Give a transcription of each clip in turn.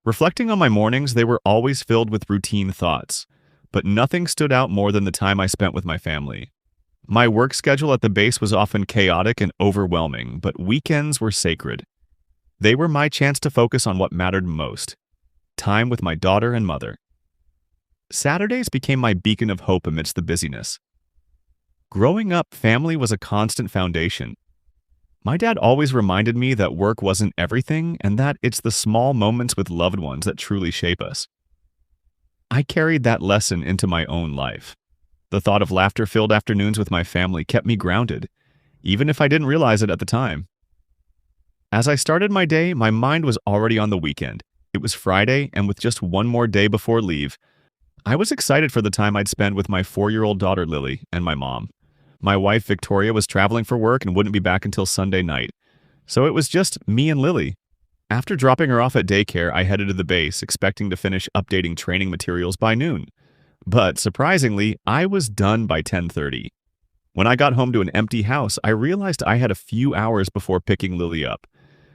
Reflecting on my mornings, they were always filled with routine thoughts, but nothing stood out more than the time I spent with my family. My work schedule at the base was often chaotic and overwhelming, but weekends were sacred. They were my chance to focus on what mattered most: time with my daughter and mother. Saturdays became my beacon of hope amidst the busyness. Growing up, family was a constant foundation. My dad always reminded me that work wasn't everything and that it's the small moments with loved ones that truly shape us. I carried that lesson into my own life. The thought of laughter-filled afternoons with my family kept me grounded, even if I didn't realize it at the time. As I started my day, my mind was already on the weekend. It was Friday, and with just one more day before leave, I was excited for the time I'd spend with my 4-year-old daughter Lily and my mom. My wife Victoria was traveling for work and wouldn't be back until Sunday night, so it was just me and Lily. After dropping her off at daycare, I headed to the base, expecting to finish updating training materials by noon. But surprisingly, I was done by 10:30. When I got home to an empty house, I realized I had a few hours before picking Lily up.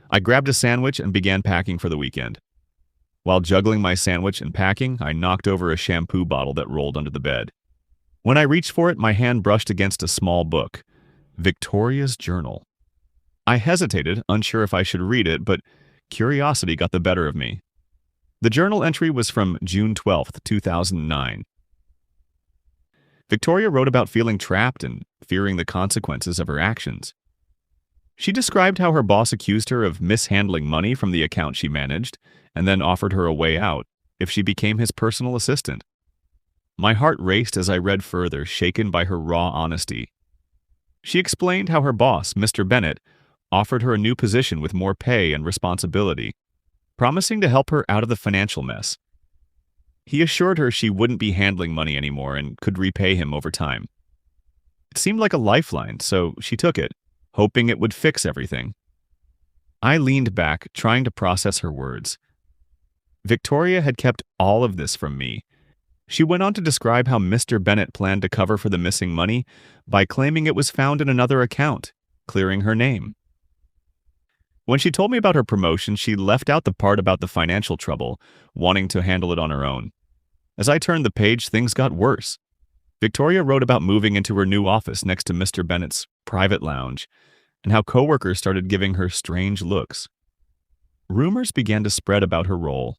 I grabbed a sandwich and began packing for the weekend. While juggling my sandwich and packing, I knocked over a shampoo bottle that rolled under the bed. When I reached for it, my hand brushed against a small book, Victoria's Journal. I hesitated, unsure if I should read it, but curiosity got the better of me. The journal entry was from June 12th, 2009. Victoria wrote about feeling trapped and fearing the consequences of her actions. She described how her boss accused her of mishandling money from the account she managed and then offered her a way out if she became his personal assistant. My heart raced as I read further, shaken by her raw honesty. She explained how her boss, Mr. Bennett, offered her a new position with more pay and responsibility, promising to help her out of the financial mess. He assured her she wouldn't be handling money anymore and could repay him over time. It seemed like a lifeline, so she took it, hoping it would fix everything. I leaned back, trying to process her words. Victoria had kept all of this from me. She went on to describe how Mr. Bennett planned to cover for the missing money by claiming it was found in another account, clearing her name. When she told me about her promotion, she left out the part about the financial trouble, wanting to handle it on her own. As I turned the page, things got worse. Victoria wrote about moving into her new office next to Mr. Bennett's private lounge, and how coworkers started giving her strange looks. Rumors began to spread about her role.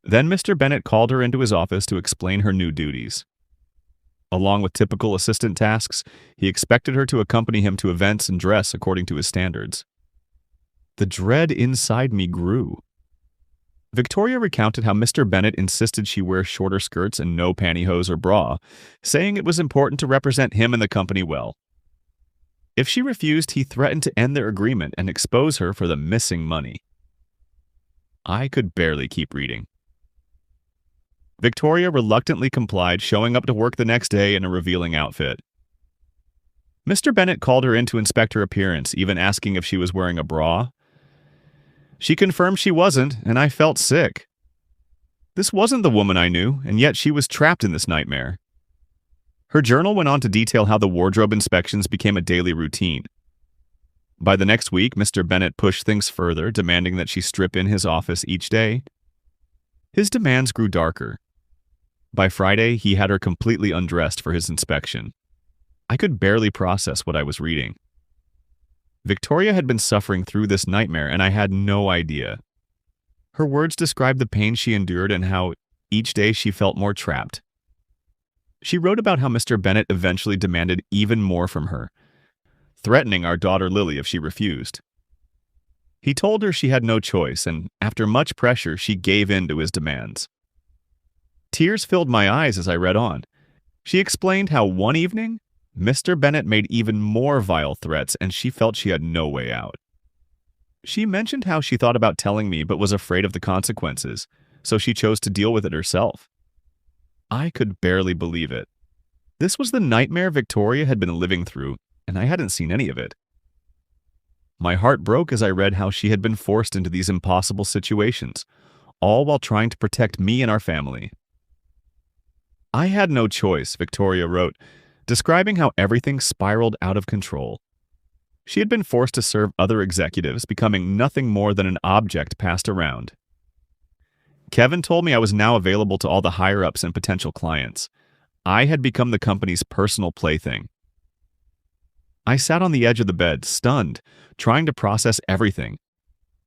Then Mr. Bennett called her into his office to explain her new duties. Along with typical assistant tasks, he expected her to accompany him to events and dress according to his standards. The dread inside me grew. Victoria recounted how Mr. Bennett insisted she wear shorter skirts and no pantyhose or bra, saying it was important to represent him and the company well. If she refused, he threatened to end their agreement and expose her for the missing money. I could barely keep reading. Victoria reluctantly complied, showing up to work the next day in a revealing outfit. Mr. Bennett called her in to inspect her appearance, even asking if she was wearing a bra. She confirmed she wasn't, and I felt sick. This wasn't the woman I knew, and yet she was trapped in this nightmare. Her journal went on to detail how the wardrobe inspections became a daily routine. By the next week, Mr. Bennett pushed things further, demanding that she strip in his office each day. His demands grew darker. By Friday, he had her completely undressed for his inspection. I could barely process what I was reading. Victoria had been suffering through this nightmare, and I had no idea. Her words described the pain she endured and how each day she felt more trapped. She wrote about how Mr. Bennett eventually demanded even more from her, threatening our daughter Lily if she refused. He told her she had no choice, and after much pressure, she gave in to his demands. Tears filled my eyes as I read on. She explained how one evening, Mr. Bennett made even more vile threats, and she felt she had no way out. She mentioned how she thought about telling me but was afraid of the consequences, so she chose to deal with it herself. I could barely believe it. This was the nightmare Victoria had been living through, and I hadn't seen any of it. My heart broke as I read how she had been forced into these impossible situations, all while trying to protect me and our family. I had no choice, Victoria wrote, describing how everything spiraled out of control. She had been forced to serve other executives, becoming nothing more than an object passed around. Kevin told me I was now available to all the higher-ups and potential clients. I had become the company's personal plaything. I sat on the edge of the bed, stunned, trying to process everything.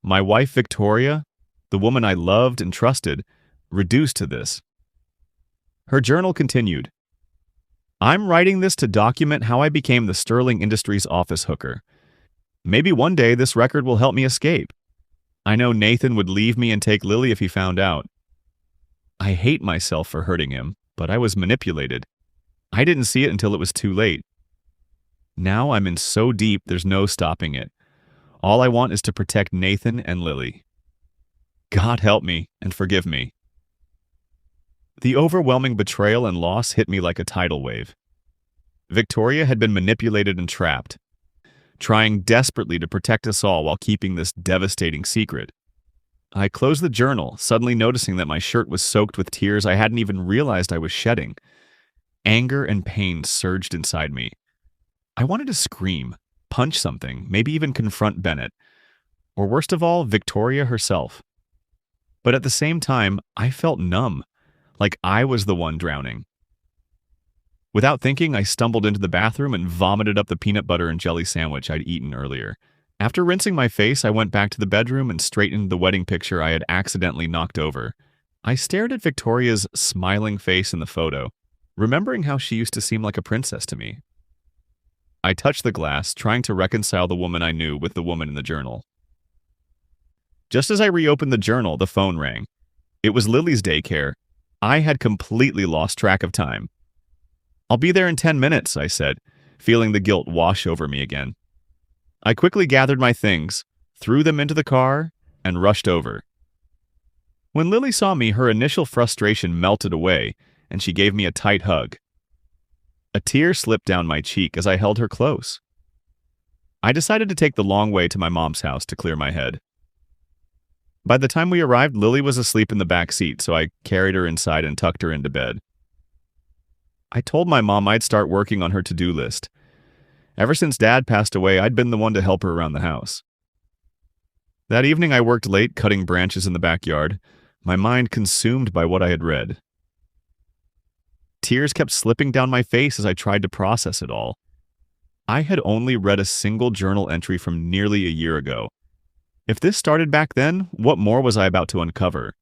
My wife, Victoria, the woman I loved and trusted, reduced to this. Her journal continued. I'm writing this to document how I became the Sterling Industries office hooker. Maybe one day this record will help me escape. I know Nathan would leave me and take Lily if he found out. I hate myself for hurting him, but I was manipulated. I didn't see it until it was too late. Now I'm in so deep there's no stopping it. All I want is to protect Nathan and Lily. God help me and forgive me. The overwhelming betrayal and loss hit me like a tidal wave. Victoria had been manipulated and trapped, trying desperately to protect us all while keeping this devastating secret. I closed the journal, suddenly noticing that my shirt was soaked with tears I hadn't even realized I was shedding. Anger and pain surged inside me. I wanted to scream, punch something, maybe even confront Bennett, or worst of all, Victoria herself. But at the same time, I felt numb, like I was the one drowning. Without thinking, I stumbled into the bathroom and vomited up the peanut butter and jelly sandwich I'd eaten earlier. After rinsing my face, I went back to the bedroom and straightened the wedding picture I had accidentally knocked over. I stared at Victoria's smiling face in the photo, remembering how she used to seem like a princess to me. I touched the glass, trying to reconcile the woman I knew with the woman in the journal. Just as I reopened the journal, the phone rang. It was Lily's daycare. I had completely lost track of time. I'll be there in 10 minutes, I said, feeling the guilt wash over me again. I quickly gathered my things, threw them into the car, and rushed over. When Lily saw me, her initial frustration melted away, and she gave me a tight hug. A tear slipped down my cheek as I held her close. I decided to take the long way to my mom's house to clear my head. By the time we arrived, Lily was asleep in the back seat, so I carried her inside and tucked her into bed. I told my mom I'd start working on her to-do list. Ever since Dad passed away, I'd been the one to help her around the house. That evening, I worked late, cutting branches in the backyard, my mind consumed by what I had read. Tears kept slipping down my face as I tried to process it all. I had only read a single journal entry from nearly a year ago. If this started back then, what more was I about to uncover?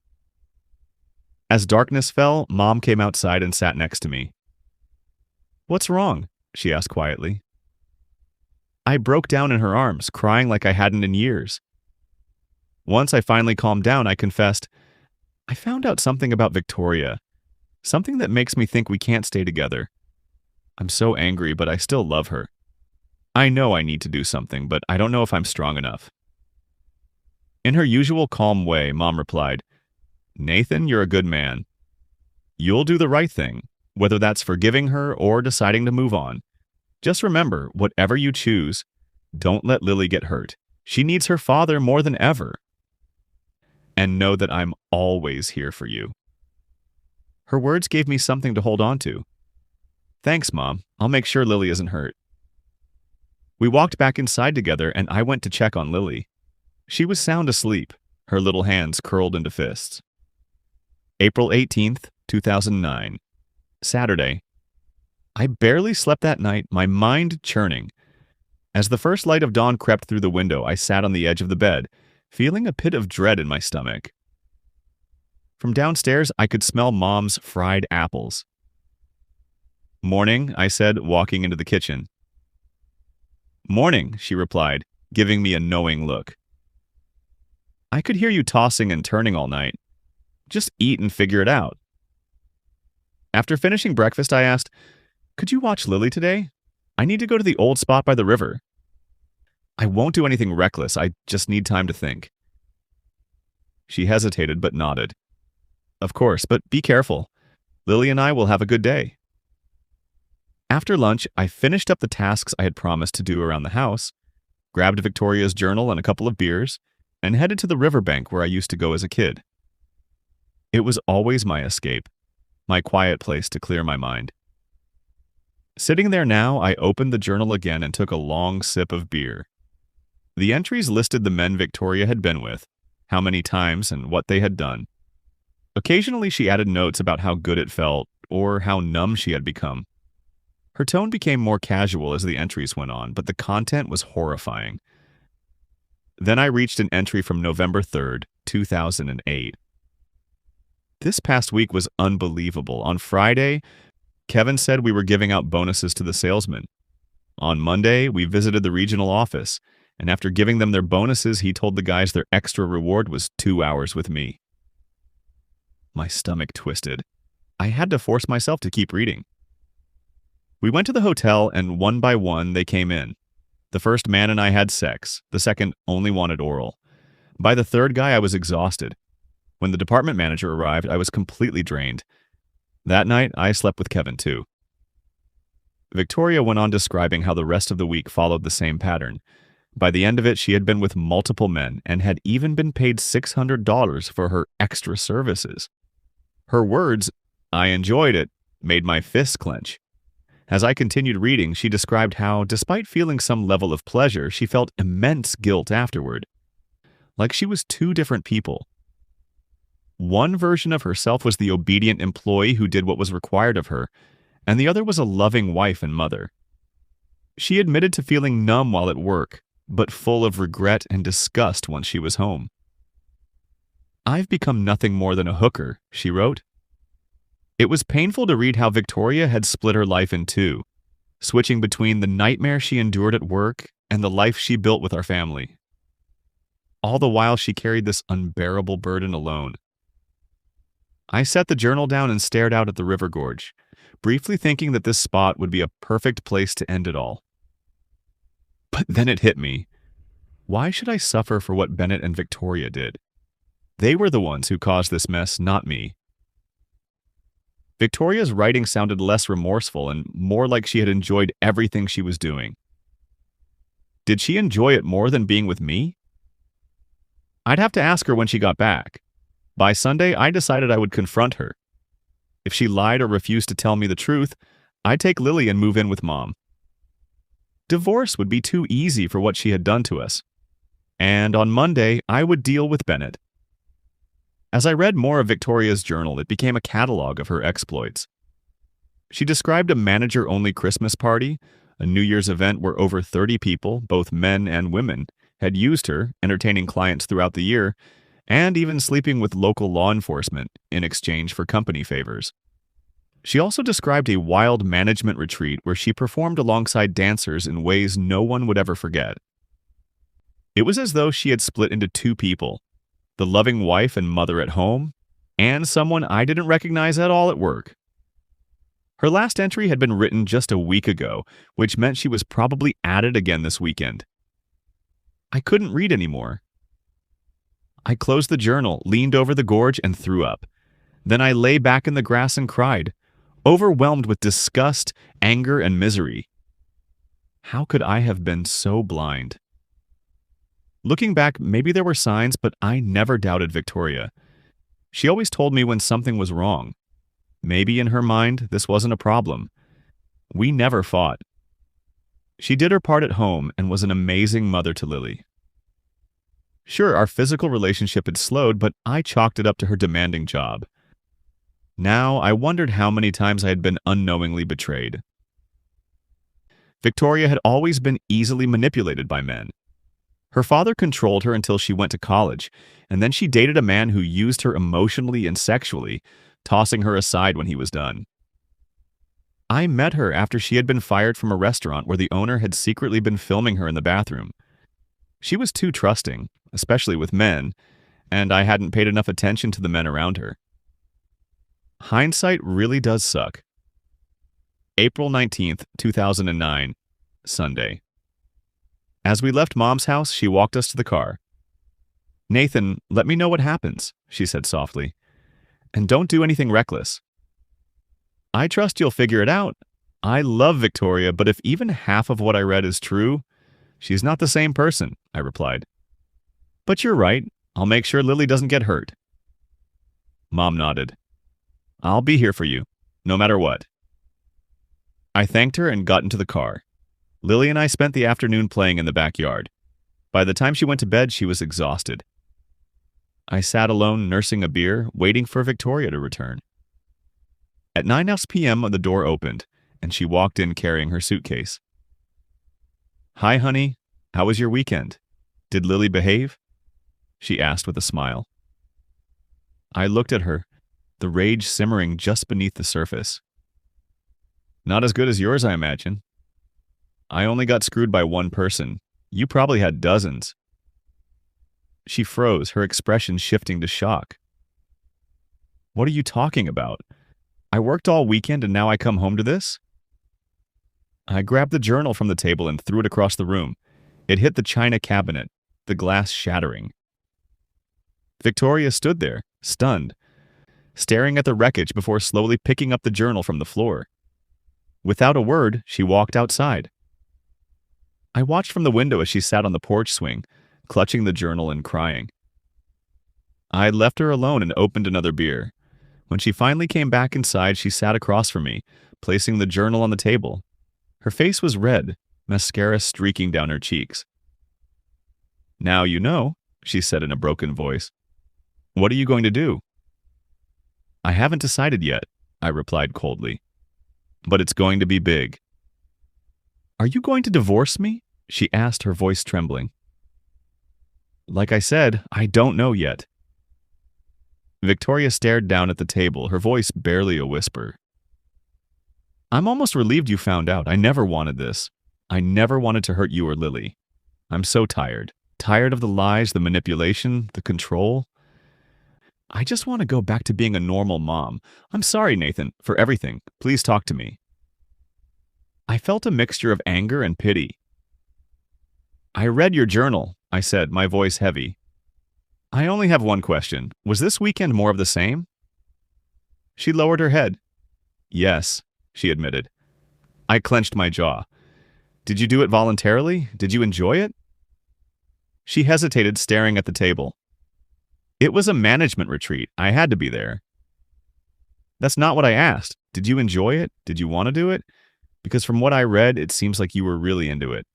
As darkness fell, Mom came outside and sat next to me. "What's wrong?" she asked quietly. I broke down in her arms, crying like I hadn't in years. Once I finally calmed down, I confessed, "I found out something about Victoria, something that makes me think we can't stay together. I'm so angry, but I still love her. I know I need to do something, but I don't know if I'm strong enough." In her usual calm way, Mom replied, "Nathan, you're a good man. You'll do the right thing, whether that's forgiving her or deciding to move on. Just remember, whatever you choose, don't let Lily get hurt. She needs her father more than ever. And know that I'm always here for you." Her words gave me something to hold on to. "Thanks, Mom. I'll make sure Lily isn't hurt." We walked back inside together, and I went to check on Lily. She was sound asleep, her little hands curled into fists. April 18th, 2009. Saturday. I barely slept that night, my mind churning. As the first light of dawn crept through the window, I sat on the edge of the bed, feeling a pit of dread in my stomach. From downstairs, I could smell Mom's fried apples. "Morning," I said, walking into the kitchen. "Morning," she replied, giving me a knowing look. "I could hear you tossing and turning all night. Just eat and figure it out." After finishing breakfast, I asked, "Could you watch Lily today? I need to go to the old spot by the river." "I won't do anything reckless. I just need time to think." She hesitated but nodded. "Of course, but be careful. Lily and I will have a good day." After lunch, I finished up the tasks I had promised to do around the house, grabbed Victoria's journal and a couple of beers, and headed to the riverbank where I used to go as a kid. It was always my escape, my quiet place to clear my mind. Sitting there now, I opened the journal again and took a long sip of beer. The entries listed the men Victoria had been with, how many times and what they had done. Occasionally, she added notes about how good it felt or how numb she had become. Her tone became more casual as the entries went on, but the content was horrifying. Then I reached an entry from November 3rd, 2008. This past week was unbelievable. On Friday, Kevin said we were giving out bonuses to the salesmen. On Monday, we visited the regional office, and after giving them their bonuses, he told the guys their extra reward was 2 hours with me. My stomach twisted. I had to force myself to keep reading. We went to the hotel, and one by one, they came in. The first man and I had sex. The second only wanted oral. By the third guy, I was exhausted. When the department manager arrived, I was completely drained. That night, I slept with Kevin too. Victoria went on describing how the rest of the week followed the same pattern. By the end of it, she had been with multiple men and had even been paid $600 for her extra services. Her words, "I enjoyed it," made my fists clench. As I continued reading, she described how, despite feeling some level of pleasure, she felt immense guilt afterward. Like she was two different people. One version of herself was the obedient employee who did what was required of her, and the other was a loving wife and mother. She admitted to feeling numb while at work, but full of regret and disgust once she was home. "I've become nothing more than a hooker," she wrote. It was painful to read how Victoria had split her life in two, switching between the nightmare she endured at work and the life she built with our family. All the while, she carried this unbearable burden alone. I set the journal down and stared out at the river gorge, briefly thinking that this spot would be a perfect place to end it all. But then it hit me. Why should I suffer for what Bennett and Victoria did? They were the ones who caused this mess, not me. Victoria's writing sounded less remorseful and more like she had enjoyed everything she was doing. Did she enjoy it more than being with me? I'd have to ask her when she got back. By Sunday, I decided I would confront her. If she lied or refused to tell me the truth, I'd take Lily and move in with Mom. Divorce would be too easy for what she had done to us. And on Monday, I would deal with Bennett. As I read more of Victoria's journal, it became a catalog of her exploits. She described a manager-only Christmas party, a New Year's event where over 30 people, both men and women, had used her, entertaining clients throughout the year, and even sleeping with local law enforcement in exchange for company favors. She also described a wild management retreat where she performed alongside dancers in ways no one would ever forget. It was as though she had split into two people, the loving wife and mother at home, and someone I didn't recognize at all at work. Her last entry had been written just a week ago, which meant she was probably at it again this weekend. I couldn't read anymore. I closed the journal, leaned over the gorge, and threw up. Then I lay back in the grass and cried, overwhelmed with disgust, anger, and misery. How could I have been so blind? Looking back, maybe there were signs, but I never doubted Victoria. She always told me when something was wrong. Maybe in her mind, this wasn't a problem. We never fought. She did her part at home and was an amazing mother to Lily. Sure, our physical relationship had slowed, but I chalked it up to her demanding job. Now, I wondered how many times I had been unknowingly betrayed. Victoria had always been easily manipulated by men. Her father controlled her until she went to college, and then she dated a man who used her emotionally and sexually, tossing her aside when he was done. I met her after she had been fired from a restaurant where the owner had secretly been filming her in the bathroom. She was too trusting, especially with men, and I hadn't paid enough attention to the men around her. Hindsight really does suck. April 19th, 2009, Sunday. As we left Mom's house, she walked us to the car. "Nathan, let me know what happens," she said softly. "And don't do anything reckless." "I trust you'll figure it out. I love Victoria, but if even half of what I read is true, she's not the same person," I replied. "But you're right. I'll make sure Lily doesn't get hurt." Mom nodded. "I'll be here for you, no matter what." I thanked her and got into the car. Lily and I spent the afternoon playing in the backyard. By the time she went to bed, she was exhausted. I sat alone nursing a beer, waiting for Victoria to return. At 9 p.m. the door opened, and she walked in carrying her suitcase. "Hi, honey. How was your weekend? Did Lily behave?" she asked with a smile. I looked at her, the rage simmering just beneath the surface. "Not as good as yours, I imagine. I only got screwed by one person. You probably had dozens." She froze, her expression shifting to shock. "What are you talking about? I worked all weekend and now I come home to this?" I grabbed the journal from the table and threw it across the room. It hit the china cabinet, the glass shattering. Victoria stood there, stunned, staring at the wreckage before slowly picking up the journal from the floor. Without a word, she walked outside. I watched from the window as she sat on the porch swing, clutching the journal and crying. I had left her alone and opened another beer. When she finally came back inside, she sat across from me, placing the journal on the table. Her face was red, mascara streaking down her cheeks. "Now you know," she said in a broken voice. "What are you going to do?" "I haven't decided yet," I replied coldly. "But it's going to be big." "Are you going to divorce me?" she asked, her voice trembling. "Like I said, I don't know yet." Victoria stared down at the table, her voice barely a whisper. "I'm almost relieved you found out. I never wanted this. I never wanted to hurt you or Lily. I'm so tired. Tired of the lies, the manipulation, the control. I just want to go back to being a normal mom. I'm sorry, Nathan, for everything. Please talk to me." I felt a mixture of anger and pity. "I read your journal," I said, my voice heavy. "I only have one question. Was this weekend more of the same?" She lowered her head. "Yes," she admitted. I clenched my jaw. "Did you do it voluntarily? Did you enjoy it?" She hesitated, staring at the table. "It was a management retreat. I had to be there." "That's not what I asked. Did you enjoy it? Did you want to do it? Because from what I read, it seems like you were really into it.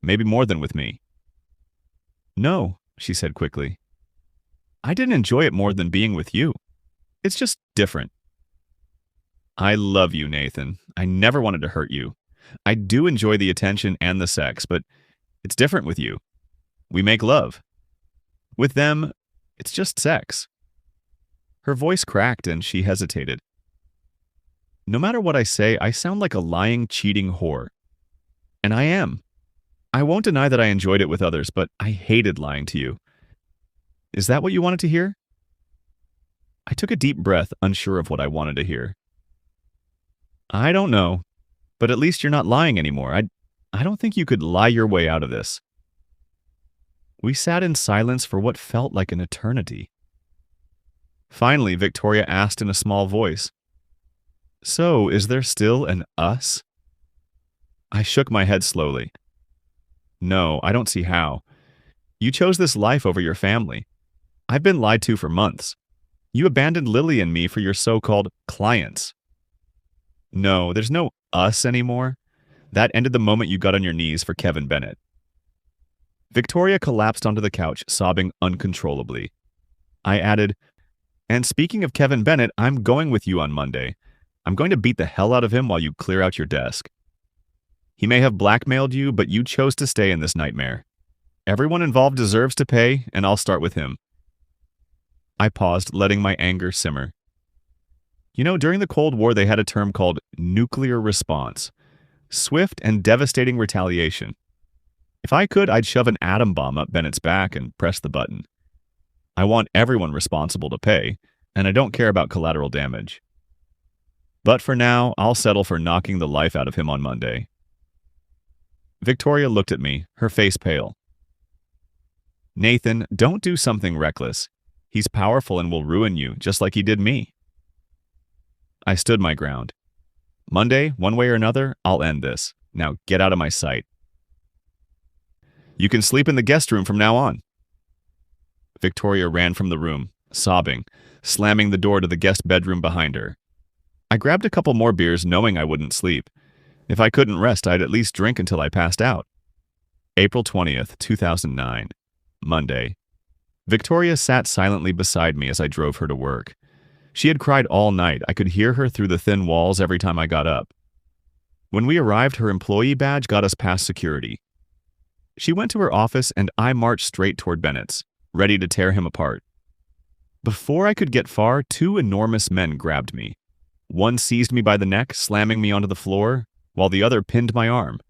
Maybe more than with me." "No," she said quickly. "I didn't enjoy it more than being with you. It's just different." "I love you, Nathan. I never wanted to hurt you. I do enjoy the attention and the sex, but it's different with you. We make love. With them, it's just sex." Her voice cracked and she hesitated. "No matter what I say, I sound like a lying, cheating whore. And I am. I won't deny that I enjoyed it with others, but I hated lying to you. Is that what you wanted to hear?" I took a deep breath, unsure of what I wanted to hear. "I don't know, but at least you're not lying anymore. I don't think you could lie your way out of this." We sat in silence for what felt like an eternity. Finally, Victoria asked in a small voice, "So, is there still an us?" I shook my head slowly. "No, I don't see how. You chose this life over your family. I've been lied to for months. You abandoned Lily and me for your so-called clients. No, there's no us anymore. That ended the moment you got on your knees for Kevin Bennett." Victoria collapsed onto the couch, sobbing uncontrollably. I added, "And speaking of Kevin Bennett, I'm going with you on Monday. I'm going to beat the hell out of him while you clear out your desk. He may have blackmailed you, but you chose to stay in this nightmare. Everyone involved deserves to pay, and I'll start with him." I paused, letting my anger simmer. You know, during the Cold War, they had a term called nuclear response. Swift and devastating retaliation. If I could, I'd shove an atom bomb up Bennett's back and press the button. I want everyone responsible to pay, and I don't care about collateral damage. But for now, I'll settle for knocking the life out of him on Monday. Victoria looked at me, her face pale. "Nathan, don't do something reckless. He's powerful and will ruin you, just like he did me." I stood my ground. "Monday, one way or another, I'll end this. Now get out of my sight." "You can sleep in the guest room from now on." Victoria ran from the room, sobbing, slamming the door to the guest bedroom behind her. I grabbed a couple more beers, knowing I wouldn't sleep. If I couldn't rest, I'd at least drink until I passed out. April 20th, 2009. Monday. Victoria sat silently beside me as I drove her to work. She had cried all night. I could hear her through the thin walls every time I got up. When we arrived, her employee badge got us past security. She went to her office and I marched straight toward Bennett's, ready to tear him apart. Before I could get far, two enormous men grabbed me. One seized me by the neck, slamming me onto the floor, while the other pinned my arm.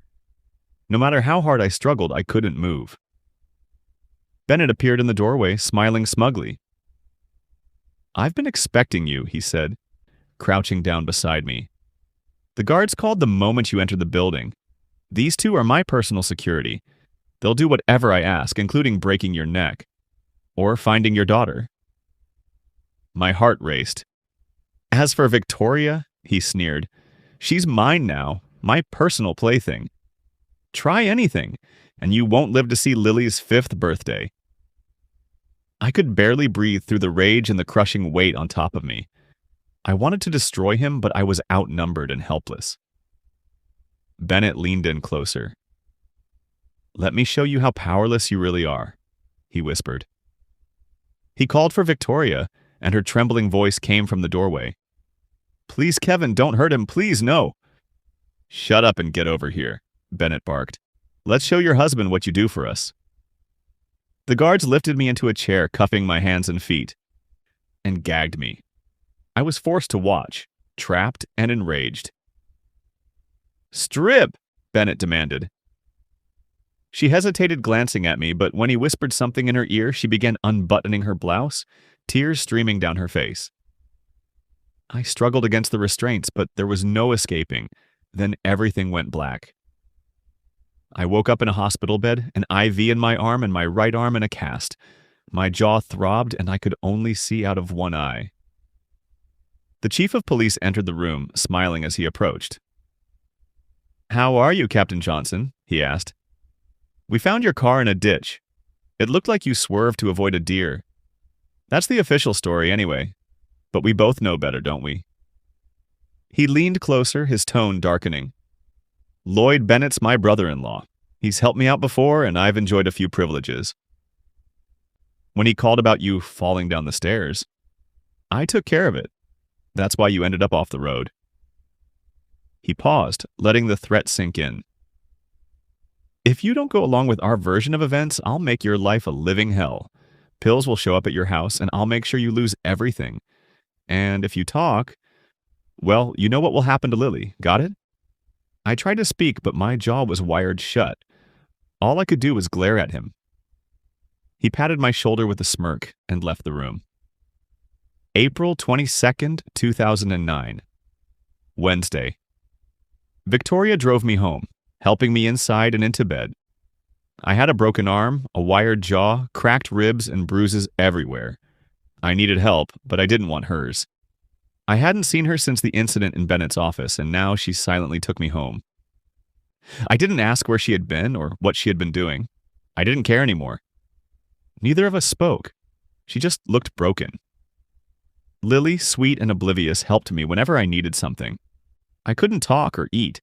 No matter how hard I struggled, I couldn't move. Bennett appeared in the doorway, smiling smugly. "I've been expecting you," he said, crouching down beside me. "The guards called the moment you entered the building. These two are my personal security. They'll do whatever I ask, including breaking your neck. Or finding your daughter." My heart raced. "As for Victoria," he sneered, "she's mine now, my personal plaything. Try anything, and you won't live to see Lily's 5th birthday." I could barely breathe through the rage and the crushing weight on top of me. I wanted to destroy him, but I was outnumbered and helpless. Bennett leaned in closer. "Let me show you how powerless you really are," he whispered. He called for Victoria, and her trembling voice came from the doorway. "Please, Kevin, don't hurt him. Please, no." "Shut up and get over here," Bennett barked. "Let's show your husband what you do for us." The guards lifted me into a chair, cuffing my hands and feet, and gagged me. I was forced to watch, trapped and enraged. "Strip!" Bennett demanded. She hesitated, glancing at me, but when he whispered something in her ear, she began unbuttoning her blouse, tears streaming down her face. I struggled against the restraints, but there was no escaping. Then everything went black. I woke up in a hospital bed, an IV in my arm and my right arm in a cast. My jaw throbbed and I could only see out of one eye. The chief of police entered the room, smiling as he approached. "How are you, Captain Johnson?" he asked. "We found your car in a ditch. It looked like you swerved to avoid a deer. That's the official story anyway, but we both know better, don't we?" He leaned closer, his tone darkening. "Lloyd Bennett's my brother-in-law. He's helped me out before, and I've enjoyed a few privileges. When he called about you falling down the stairs, I took care of it. That's why you ended up off the road." He paused, letting the threat sink in. "If you don't go along with our version of events, I'll make your life a living hell. Pills will show up at your house, and I'll make sure you lose everything. And if you talk, well, you know what will happen to Lily. Got it?" I tried to speak, but my jaw was wired shut. All I could do was glare at him. He patted my shoulder with a smirk and left the room. April 22nd, 2009. Wednesday. Victoria drove me home, helping me inside and into bed. I had a broken arm, a wired jaw, cracked ribs, and bruises everywhere. I needed help, but I didn't want hers. I hadn't seen her since the incident in Bennett's office, and now she silently took me home. I didn't ask where she had been or what she had been doing. I didn't care anymore. Neither of us spoke. She just looked broken. Lily, sweet and oblivious, helped me whenever I needed something. I couldn't talk or eat,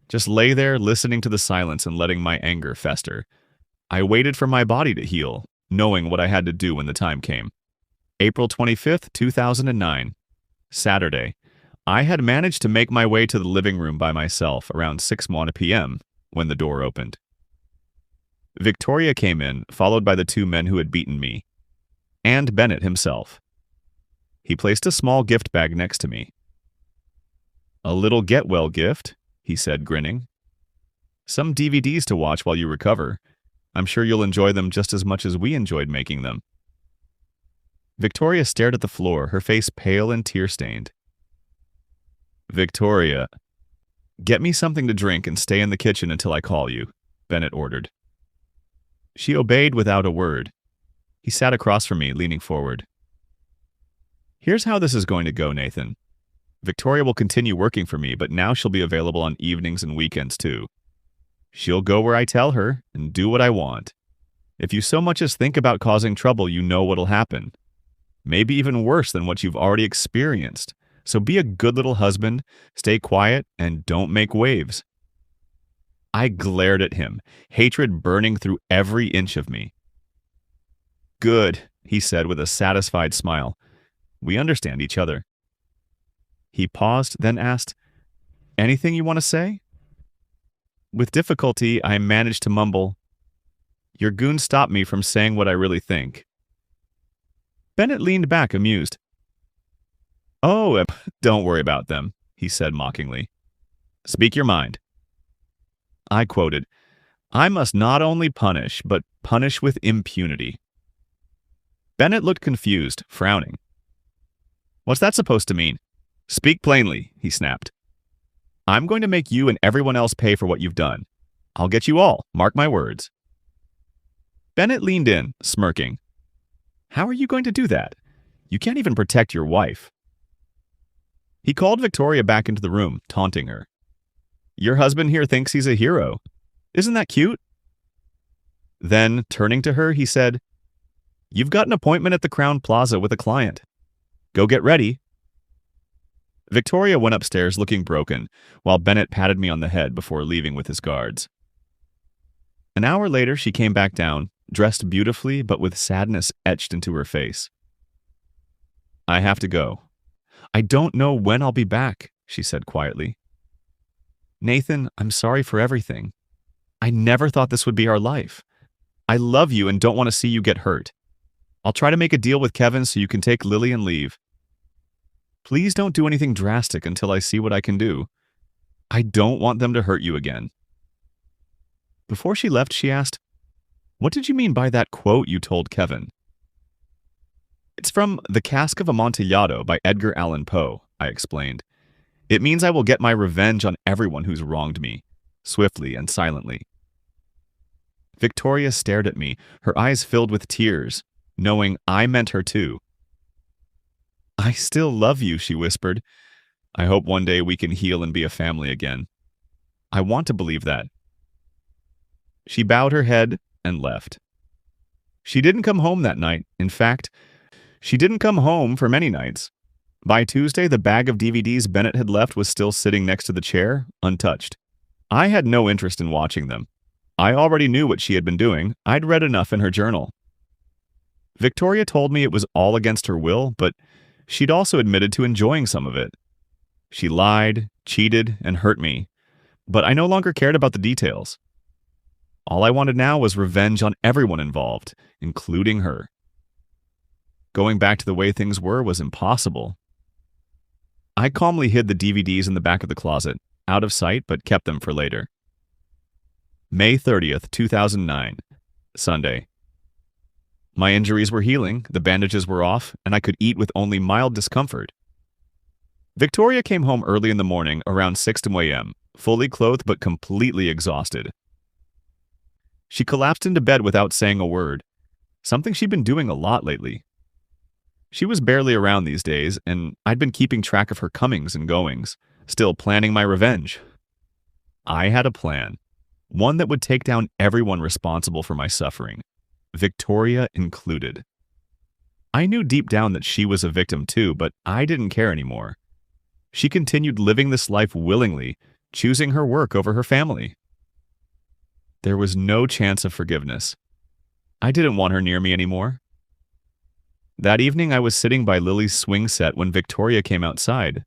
just lay there listening to the silence and letting my anger fester. I waited for my body to heal, knowing what I had to do when the time came. April 25th, 2009. Saturday. I had managed to make my way to the living room by myself around 6:01 p.m. when the door opened. Victoria came in, followed by the two men who had beaten me, and Bennett himself. He placed a small gift bag next to me. "A little get-well gift," he said, grinning. "Some DVDs to watch while you recover. I'm sure you'll enjoy them just as much as we enjoyed making them." Victoria stared at the floor, her face pale and tear-stained. "Victoria, get me something to drink and stay in the kitchen until I call you," Bennett ordered. She obeyed without a word. He sat across from me, leaning forward. "Here's how this is going to go, Nathan. Victoria will continue working for me, but now she'll be available on evenings and weekends too. She'll go where I tell her and do what I want. If you so much as think about causing trouble, you know what'll happen. Maybe even worse than what you've already experienced. So be a good little husband, stay quiet, and don't make waves." I glared at him, hatred burning through every inch of me. "Good," he said with a satisfied smile. We understand each other. He paused, then asked, Anything you want to say? With difficulty, I managed to mumble, Your goons stopped me from saying what I really think. Bennett leaned back, amused. Oh, don't worry about them, he said mockingly. Speak your mind. I quoted, I must not only punish, but punish with impunity. Bennett looked confused, frowning. What's that supposed to mean? Speak plainly, he snapped. I'm going to make you and everyone else pay for what you've done. I'll get you all, mark my words. Bennett leaned in, smirking. How are you going to do that? You can't even protect your wife. He called Victoria back into the room, taunting her. Your husband here thinks he's a hero. Isn't that cute? Then, turning to her, he said, You've got an appointment at the Crown Plaza with a client. Go get ready. Victoria went upstairs looking broken, while Bennett patted me on the head before leaving with his guards. An hour later, she came back down, dressed beautifully but with sadness etched into her face. I have to go. I don't know when I'll be back, she said quietly. Nathan, I'm sorry for everything. I never thought this would be our life. I love you and don't want to see you get hurt. I'll try to make a deal with Kevin so you can take Lily and leave. Please don't do anything drastic until I see what I can do. I don't want them to hurt you again. Before she left, she asked, What did you mean by that quote you told Kevin? It's from The Cask of Amontillado by Edgar Allan Poe, I explained. It means I will get my revenge on everyone who's wronged me, swiftly and silently. Victoria stared at me, her eyes filled with tears, knowing I meant her too. I still love you, she whispered. I hope one day we can heal and be a family again. I want to believe that. She bowed her head and left. She didn't come home that night. In fact, she didn't come home for many nights. By Tuesday, the bag of DVDs Bennett had left was still sitting next to the chair, untouched. I had no interest in watching them. I already knew what she had been doing. I'd read enough in her journal. Victoria told me it was all against her will, but she'd also admitted to enjoying some of it. She lied, cheated, and hurt me, but I no longer cared about the details. All I wanted now was revenge on everyone involved, including her. Going back to the way things were was impossible. I calmly hid the DVDs in the back of the closet, out of sight, but kept them for later. May 30th, 2009, Sunday. My injuries were healing, the bandages were off, and I could eat with only mild discomfort. Victoria came home early in the morning, around 6 a.m., fully clothed but completely exhausted. She collapsed into bed without saying a word, something she'd been doing a lot lately. She was barely around these days, and I'd been keeping track of her comings and goings, still planning my revenge. I had a plan, one that would take down everyone responsible for my suffering, Victoria included. I knew deep down that she was a victim too, but I didn't care anymore. She continued living this life willingly, choosing her work over her family. There was no chance of forgiveness. I didn't want her near me anymore. That evening, I was sitting by Lily's swing set when Victoria came outside.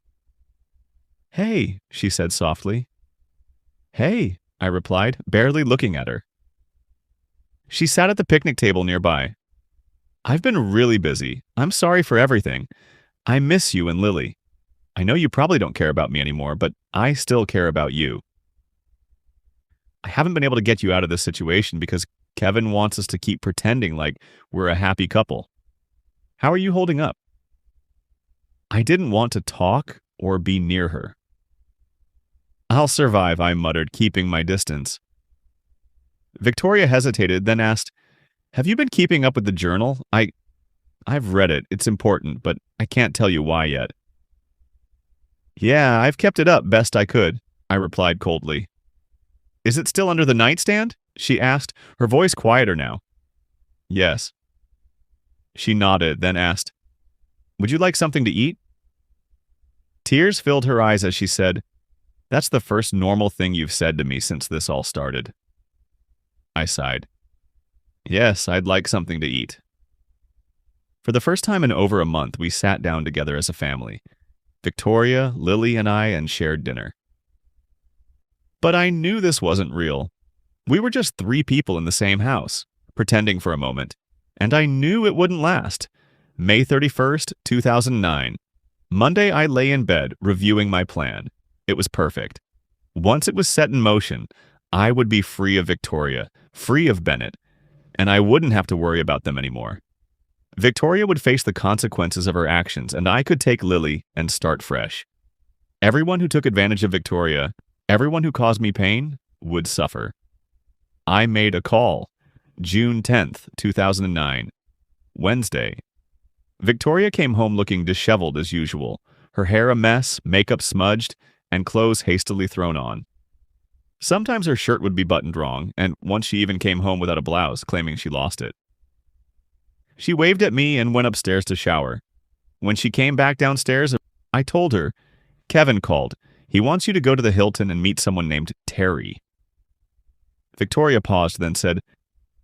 Hey, she said softly. Hey, I replied, barely looking at her. She sat at the picnic table nearby. I've been really busy. I'm sorry for everything. I miss you and Lily. I know you probably don't care about me anymore, but I still care about you. I haven't been able to get you out of this situation because Kevin wants us to keep pretending like we're a happy couple. How are you holding up? I didn't want to talk or be near her. I'll survive, I muttered, keeping my distance. Victoria hesitated, then asked, Have you been keeping up with the journal? I've read it. It's important, but I can't tell you why yet. Yeah, I've kept it up best I could, I replied coldly. Is it still under the nightstand? She asked, her voice quieter now. Yes. She nodded, then asked, Would you like something to eat? Tears filled her eyes as she said, That's the first normal thing you've said to me since this all started. I sighed. Yes, I'd like something to eat. For the first time in over a month, we sat down together as a family. Victoria, Lily, and I, and shared dinner. But I knew this wasn't real. We were just 3 people in the same house, pretending for a moment. And I knew it wouldn't last. May 31st, 2009. Monday, I lay in bed, reviewing my plan. It was perfect. Once it was set in motion, I would be free of Victoria, free of Bennett, and I wouldn't have to worry about them anymore. Victoria would face the consequences of her actions, and I could take Lily and start fresh. Everyone who took advantage of Victoria, everyone who caused me pain, would suffer. I made a call. June 10th, 2009. Wednesday. Victoria came home looking disheveled as usual, her hair a mess, makeup smudged, and clothes hastily thrown on. Sometimes her shirt would be buttoned wrong, and once she even came home without a blouse, claiming she lost it. She waved at me and went upstairs to shower. When she came back downstairs, I told her, "Kevin called. He wants you to go to the Hilton and meet someone named Terry." Victoria paused, then said,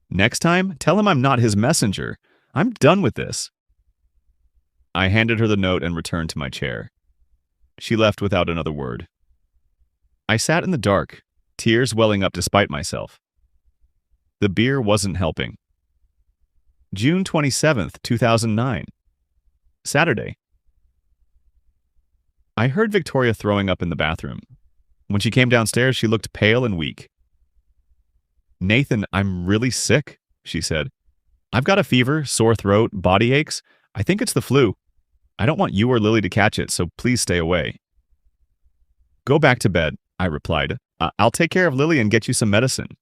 "Next time, tell him I'm not his messenger. I'm done with this." I handed her the note and returned to my chair. She left without another word. I sat in the dark, tears welling up despite myself. The beer wasn't helping. June 27th, 2009. Saturday. I heard Victoria throwing up in the bathroom. When she came downstairs, she looked pale and weak. "Nathan, I'm really sick," she said. "I've got a fever, sore throat, body aches. I think it's the flu. I don't want you or Lily to catch it, so please stay away." "Go back to bed," I replied. "I'll take care of Lily and get you some medicine."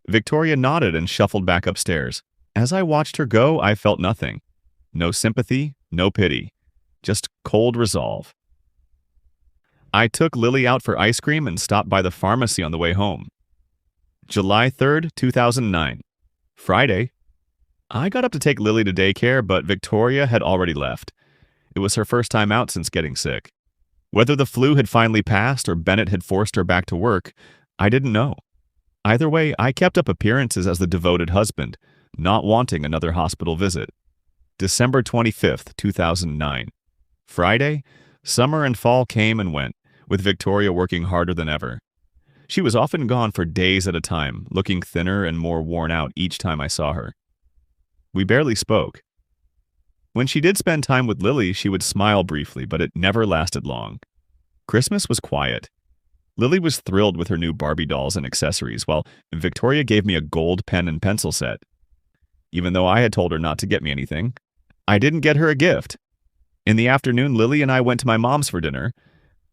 Victoria nodded and shuffled back upstairs. As I watched her go, I felt nothing. No sympathy, no pity. Just cold resolve. I took Lily out for ice cream and stopped by the pharmacy on the way home. July 3rd, 2009. Friday. I got up to take Lily to daycare, but Victoria had already left. It was her first time out since getting sick. Whether the flu had finally passed or Bennett had forced her back to work, I didn't know. Either way, I kept up appearances as the devoted husband, not wanting another hospital visit. December 25th, 2009. Friday, summer and fall came and went, with Victoria working harder than ever. She was often gone for days at a time, looking thinner and more worn out each time I saw her. We barely spoke. When she did spend time with Lily, she would smile briefly, but it never lasted long. Christmas was quiet. Lily was thrilled with her new Barbie dolls and accessories, while Victoria gave me a gold pen and pencil set. Even though I had told her not to get me anything, I didn't get her a gift. In the afternoon, Lily and I went to my mom's for dinner.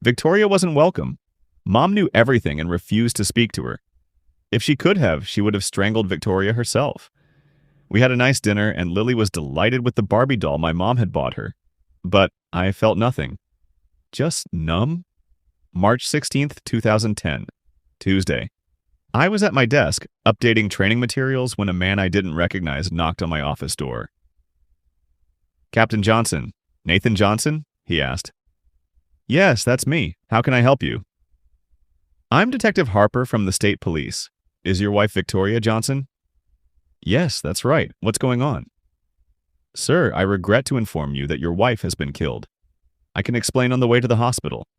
Victoria wasn't welcome. Mom knew everything and refused to speak to her. If she could have, she would have strangled Victoria herself. We had a nice dinner, and Lily was delighted with the Barbie doll my mom had bought her. But I felt nothing. Just numb. March 16th, 2010. Tuesday. I was at my desk, updating training materials, when a man I didn't recognize knocked on my office door. "Captain Johnson. Nathan Johnson?" he asked. "Yes, that's me. How can I help you?" "I'm Detective Harper from the State Police. Is your wife Victoria Johnson?" "Yes, that's right. What's going on?" "Sir, I regret to inform you that your wife has been killed. I can explain on the way to the hospital."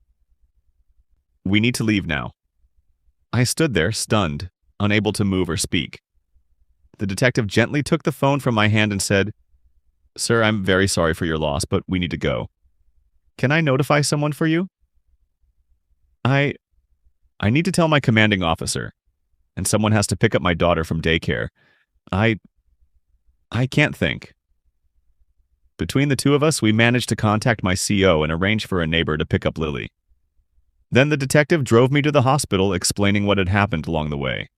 "We need to leave now." I stood there, stunned, unable to move or speak. The detective gently took the phone from my hand and said, "Sir, I'm very sorry for your loss, but we need to go. Can I notify someone for you?" I need to tell my commanding officer, and someone has to pick up my daughter from daycare. I can't think." Between the two of us, we managed to contact my CO and arrange for a neighbor to pick up Lily. Then the detective drove me to the hospital, explaining what had happened along the way.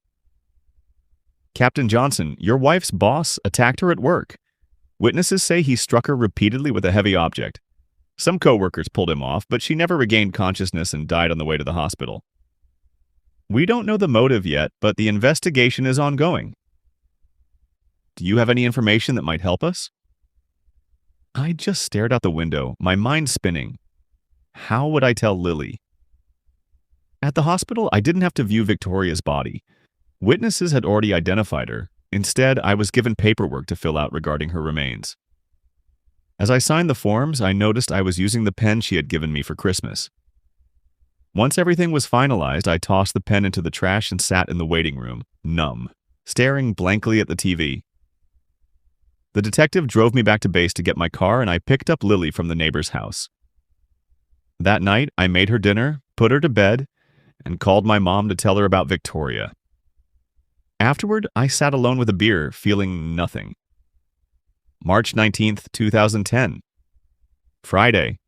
"Captain Johnson, your wife's boss attacked her at work. Witnesses say he struck her repeatedly with a heavy object. Some co-workers pulled him off, but she never regained consciousness and died on the way to the hospital. We don't know the motive yet, but the investigation is ongoing. Do you have any information that might help us?" I just stared out the window, my mind spinning. How would I tell Lily? At the hospital, I didn't have to view Victoria's body. Witnesses had already identified her. Instead, I was given paperwork to fill out regarding her remains. As I signed the forms, I noticed I was using the pen she had given me for Christmas. Once everything was finalized, I tossed the pen into the trash and sat in the waiting room, numb, staring blankly at the TV. The detective drove me back to base to get my car, and I picked up Lily from the neighbor's house. That night, I made her dinner, put her to bed, and called my mom to tell her about Victoria. Afterward, I sat alone with a beer, feeling nothing. March 19th, 2010. Friday.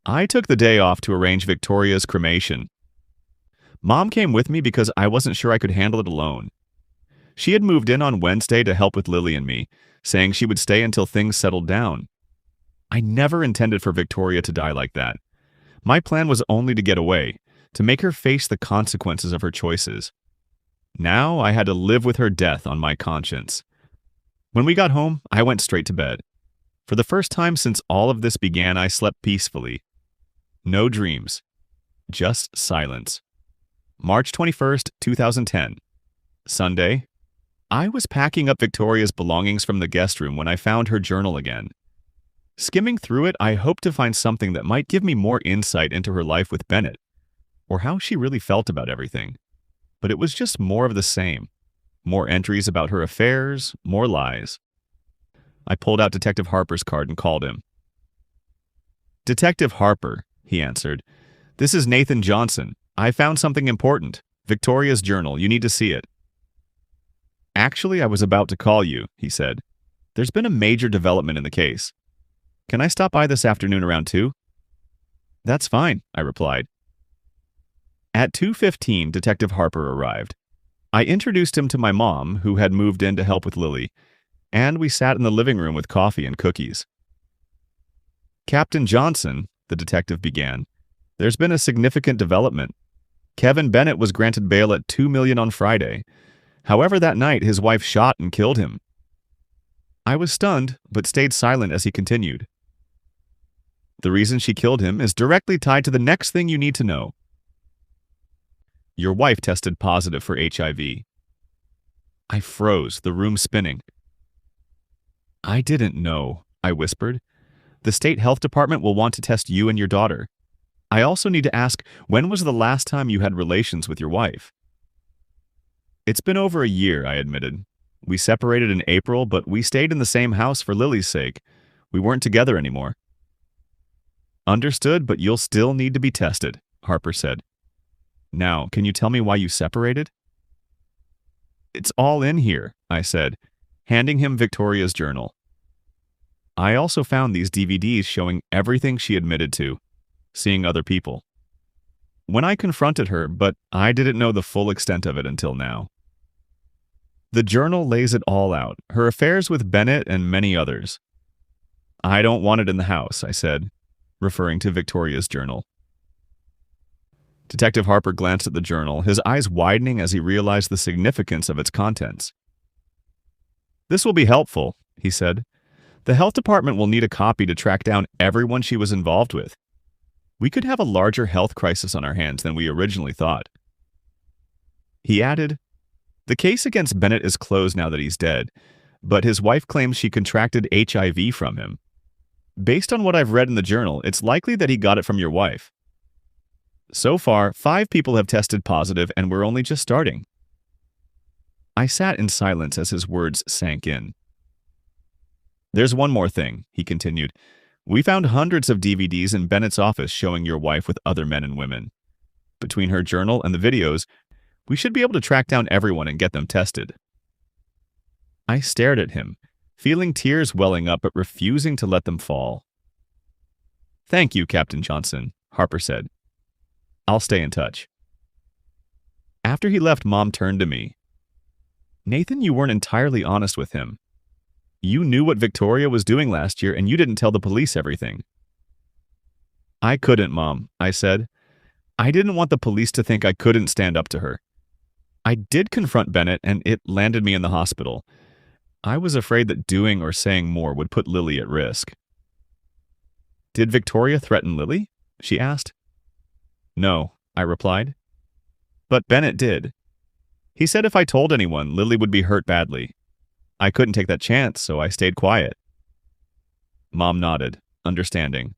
I took the day off to arrange Victoria's cremation. Mom came with me because I wasn't sure I could handle it alone. She had moved in on Wednesday to help with Lily and me, saying she would stay until things settled down. I never intended for Victoria to die like that. My plan was only to get away, to make her face the consequences of her choices. Now I had to live with her death on my conscience. When we got home, I went straight to bed. For the first time since all of this began, I slept peacefully. No dreams. Just silence. March 21st, 2010. Sunday. I was packing up Victoria's belongings from the guest room when I found her journal again. Skimming through it, I hoped to find something that might give me more insight into her life with Bennett, or how she really felt about everything. But it was just more of the same. More entries about her affairs, more lies. I pulled out Detective Harper's card and called him. "Detective Harper," he answered. "This is Nathan Johnson. I found something important. Victoria's journal. You need to see it." "Actually, I was about to call you," he said. "There's been a major development in the case. Can I stop by this afternoon around 2? "That's fine," I replied. At 2:15, Detective Harper arrived. I introduced him to my mom, who had moved in to help with Lily, and we sat in the living room with coffee and cookies. "Captain Johnson," the detective began, "there's been a significant development. Kevin Bennett was granted bail at $2 million on Friday. However, that night, his wife shot and killed him." I was stunned, but stayed silent as he continued. "The reason she killed him is directly tied to the next thing you need to know. Your wife tested positive for HIV. I froze, the room spinning. "I didn't know," I whispered. "The state health department will want to test you and your daughter. I also need to ask, when was the last time you had relations with your wife?" "It's been over a year," I admitted. "We separated in April, but we stayed in the same house for Lily's sake. We weren't together anymore." "Understood, but you'll still need to be tested," Harper said. "Now, can you tell me why you separated?" "It's all in here," I said, handing him Victoria's journal. I also found these DVDs showing everything she admitted to, seeing other people. When I confronted her, but I didn't know the full extent of it until now. The journal lays it all out, her affairs with Bennett and many others. "I don't want it in the house," I said, referring to Victoria's journal. Detective Harper glanced at the journal, his eyes widening as he realized the significance of its contents. "This will be helpful," he said. "The health department will need a copy to track down everyone she was involved with. We could have a larger health crisis on our hands than we originally thought." He added, "The case against Bennett is closed now that he's dead, but his wife claims she contracted HIV from him. Based on what I've read in the journal, it's likely that he got it from your wife. So far, 5 people have tested positive, and we're only just starting." I sat in silence as his words sank in. "There's one more thing," he continued. "We found hundreds of DVDs in Bennett's office showing your wife with other men and women. Between her journal and the videos, we should be able to track down everyone and get them tested." I stared at him, feeling tears welling up but refusing to let them fall. "Thank you, Captain Johnson," Harper said. "I'll stay in touch." After he left, Mom turned to me. "Nathan, you weren't entirely honest with him. You knew what Victoria was doing last year, and you didn't tell the police everything." "I couldn't, Mom," I said. "I didn't want the police to think I couldn't stand up to her. I did confront Bennett, and it landed me in the hospital. I was afraid that doing or saying more would put Lily at risk." "Did Victoria threaten Lily?" she asked. "No," I replied. "But Bennett did. He said if I told anyone, Lily would be hurt badly. I couldn't take that chance, so I stayed quiet." Mom nodded, understanding.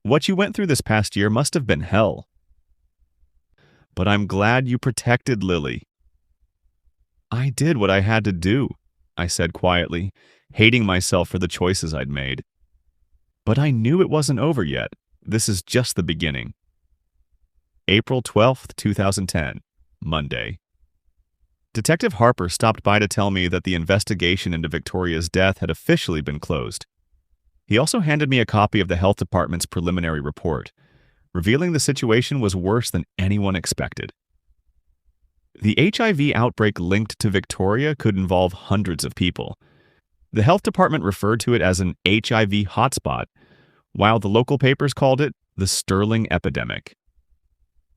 What you went through this past year must have been hell. But I'm glad you protected Lily. I did what I had to do, I said quietly, hating myself for the choices I'd made. But I knew it wasn't over yet. This is just the beginning. April 12th, 2010, Monday. Detective Harper stopped by to tell me that the investigation into Victoria's death had officially been closed. He also handed me a copy of the health department's preliminary report, revealing the situation was worse than anyone expected. The HIV outbreak linked to Victoria could involve hundreds of people. The health department referred to it as an HIV hotspot, while the local papers called it the Sterling epidemic.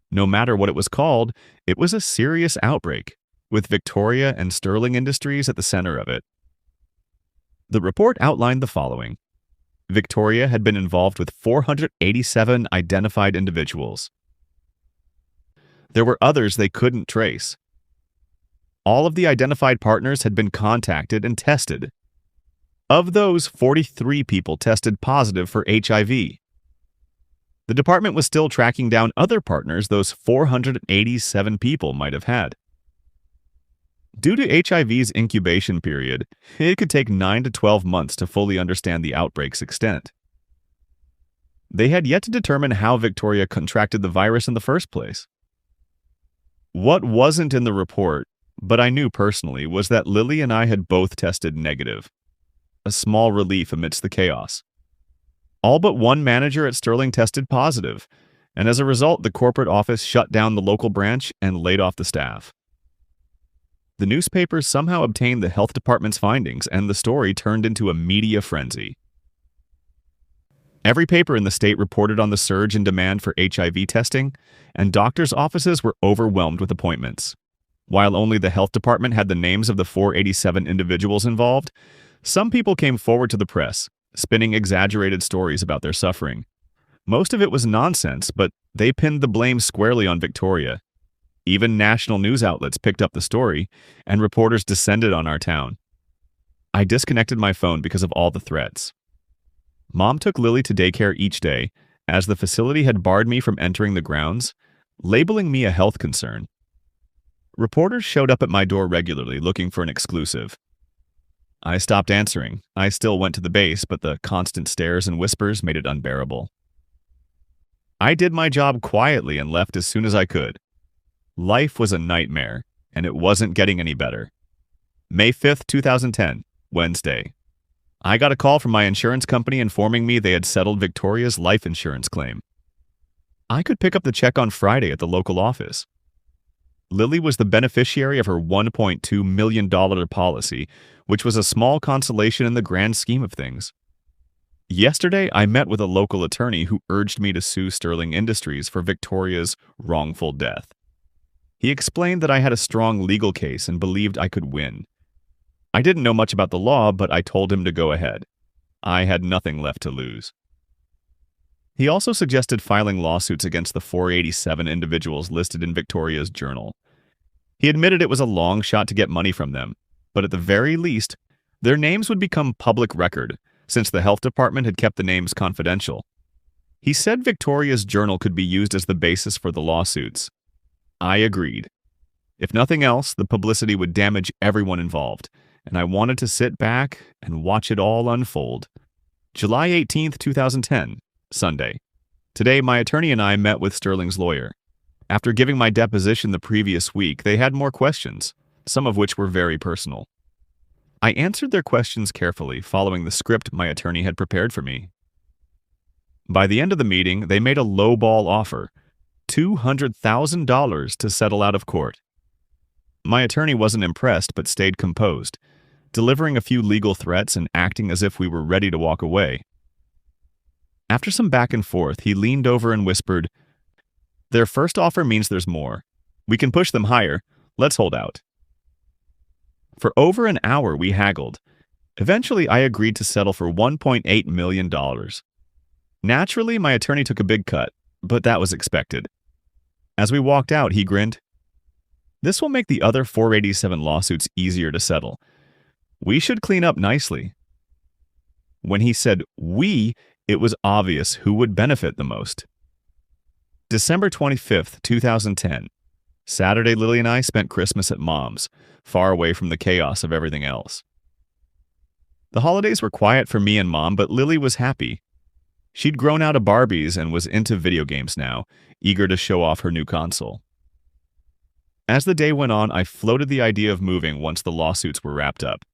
No matter what it was called, it was a serious outbreak, with Victoria and Sterling Industries at the center of it. The report outlined the following. Victoria had been involved with 487 identified individuals. There were others they couldn't trace. All of the identified partners had been contacted and tested. Of those, 43 people tested positive for HIV. The department was still tracking down other partners those 487 people might have had. Due to HIV's incubation period, it could take 9 to 12 months to fully understand the outbreak's extent. They had yet to determine how Victoria contracted the virus in the first place. What wasn't in the report, but I knew personally, was that Lily and I had both tested negative. A small relief amidst the chaos. All but one manager at Sterling tested positive, and as a result, the corporate office shut down the local branch and laid off the staff. The newspapers somehow obtained the health department's findings, and the story turned into a media frenzy. Every paper in the state reported on the surge in demand for HIV testing, and doctors' offices were overwhelmed with appointments. While only the health department had the names of the 487 individuals involved, some people came forward to the press, spinning exaggerated stories about their suffering. Most of it was nonsense, but they pinned the blame squarely on Victoria. Even national news outlets picked up the story, and reporters descended on our town. I disconnected my phone because of all the threats. Mom took Lily to daycare each day, as the facility had barred me from entering the grounds, labeling me a health concern. Reporters showed up at my door regularly looking for an exclusive. I stopped answering. I still went to the base, but the constant stares and whispers made it unbearable. I did my job quietly and left as soon as I could. Life was a nightmare, and it wasn't getting any better. May 5th, 2010, Wednesday. I got a call from my insurance company informing me they had settled Victoria's life insurance claim. I could pick up the check on Friday at the local office. Lily was the beneficiary of her $1.2 million policy, which was a small consolation in the grand scheme of things. Yesterday, I met with a local attorney who urged me to sue Sterling Industries for Victoria's wrongful death. He explained that I had a strong legal case and believed I could win. I didn't know much about the law, but I told him to go ahead. I had nothing left to lose. He also suggested filing lawsuits against the 487 individuals listed in Victoria's journal. He admitted it was a long shot to get money from them, but at the very least, their names would become public record, since the health department had kept the names confidential. He said Victoria's journal could be used as the basis for the lawsuits. I agreed. If nothing else, the publicity would damage everyone involved, and I wanted to sit back and watch it all unfold. July 18th, 2010, Sunday. Today, my attorney and I met with Sterling's lawyer. After giving my deposition the previous week, they had more questions, some of which were very personal. I answered their questions carefully, following the script my attorney had prepared for me. By the end of the meeting, they made a lowball offer, $200,000 to settle out of court. My attorney wasn't impressed but stayed composed, delivering a few legal threats and acting as if we were ready to walk away. After some back and forth, he leaned over and whispered, "Their first offer means there's more. We can push them higher. Let's hold out." For over an hour, we haggled. Eventually, I agreed to settle for $1.8 million. Naturally, my attorney took a big cut, but that was expected. As we walked out, he grinned. "This will make the other 487 lawsuits easier to settle. We should clean up nicely." When he said we, it was obvious who would benefit the most. December 25th, 2010. Saturday, Lily and I spent Christmas at Mom's, far away from the chaos of everything else. The holidays were quiet for me and Mom, but Lily was happy. She'd grown out of Barbies and was into video games now, eager to show off her new console. As the day went on, I floated the idea of moving once the lawsuits were wrapped up.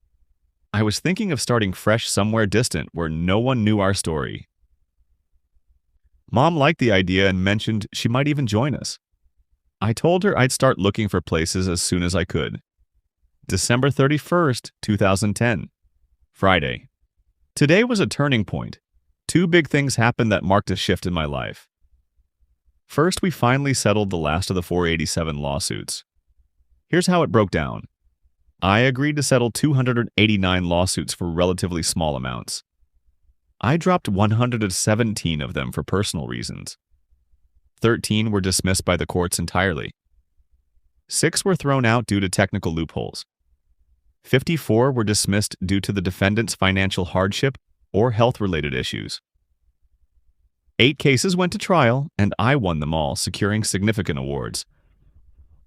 I was thinking of starting fresh somewhere distant where no one knew our story. Mom liked the idea and mentioned she might even join us. I told her I'd start looking for places as soon as I could. December 31st, 2010. Friday. Today was a turning point. Two big things happened that marked a shift in my life. First, we finally settled the last of the 487 lawsuits. Here's how it broke down. I agreed to settle 289 lawsuits for relatively small amounts. I dropped 117 of them for personal reasons. 13 were dismissed by the courts entirely. 6 were thrown out due to technical loopholes. 54 were dismissed due to the defendant's financial hardship or health-related issues. 8 cases went to trial, and I won them all, securing significant awards.